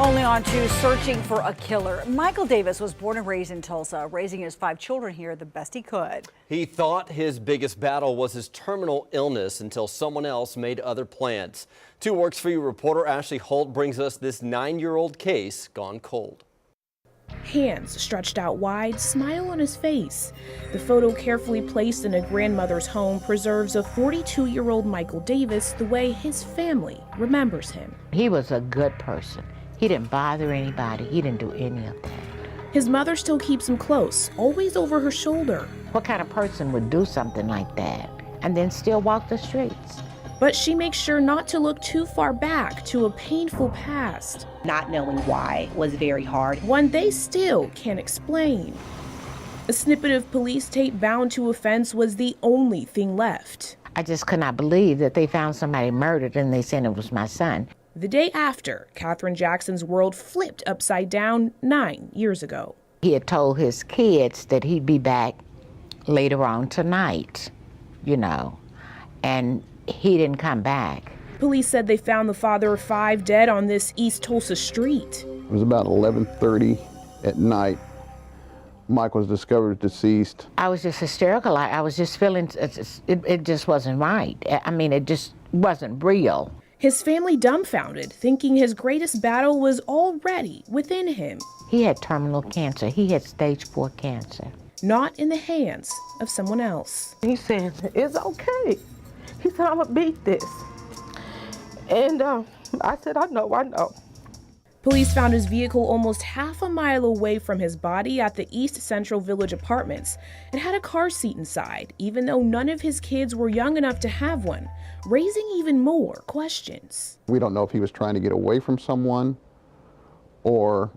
Only on to searching for a killer. Michael Davis was born and raised in Tulsa, raising his 5 children here the best he could. He thought his biggest battle was his terminal illness until someone else made other plans. 2 Works For You reporter Ashley Holt brings us this 9-year-old case gone cold. Hands stretched out wide, smile on his face. The photo, carefully placed in a grandmother's home, preserves a 42-year-old Michael Davis the way his family remembers him. He was a good person. He didn't bother anybody. He didn't do any of that. His mother still keeps him close, always over her shoulder. What kind of person would do something like that and then still walk the streets? But she makes sure not to look too far back to a painful past. Not knowing why was very hard. One they still can't explain. A snippet of police tape bound to a fence was the only thing left. I just could not believe that they found somebody murdered and they said it was my son. The day after, Katherine Jackson's world flipped upside down 9 years ago. He had told his kids that he'd be back later on tonight, and he didn't come back. Police said they found the father of 5 dead on this East Tulsa street. It was about 11:30 at night. Mike was discovered deceased. I was just hysterical. I was just feeling, it just wasn't right. I mean, it just wasn't real. His family dumbfounded, thinking his greatest battle was already within him. He had terminal cancer. He had stage 4 cancer. Not in the hands of someone else. He said, "It's okay." He said, "I'm gonna beat this." And I said, I know. Police found his vehicle almost half a mile away from his body at the East Central Village Apartments. It had a car seat inside, even though none of his kids were young enough to have one, raising even more questions. We don't know if he was trying to get away from someone or,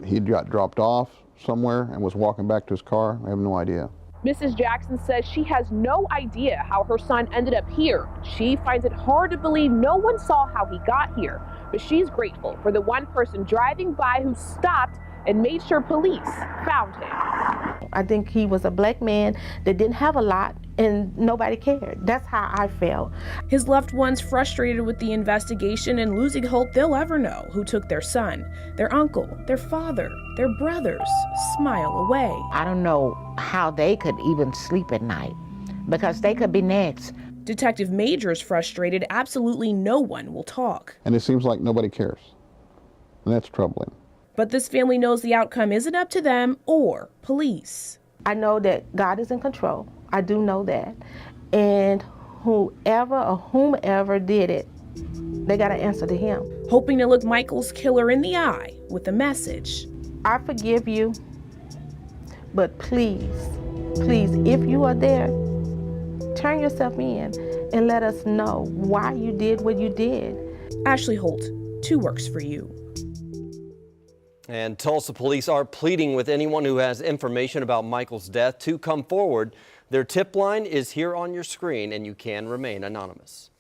he got dropped off somewhere and was walking back to his car. I have no idea. Mrs. Jackson says she has no idea how her son ended up here. She finds it hard to believe no one saw how he got here, but she's grateful for the one person driving by who stopped and made sure police found him. I think he was a black man that didn't have a lot and nobody cared. That's how I felt. His loved ones frustrated with the investigation and losing hope they'll ever know who took their son, their uncle, their father, their brothers, smile away. I don't know how they could even sleep at night because they could be next. Detective Major's frustrated absolutely no one will talk. And it seems like nobody cares. And that's troubling. But this family knows the outcome isn't up to them or police. I know that God is in control. I do know that. And whoever or whomever did it, they got to answer to him. Hoping to look Michael's killer in the eye with a message. I forgive you, but please, if you are there, turn yourself in and let us know why you did what you did. Ashley Holt, 2 Works For You. And Tulsa police are pleading with anyone who has information about Michael's death to come forward. Their tip line is here on your screen, and you can remain anonymous.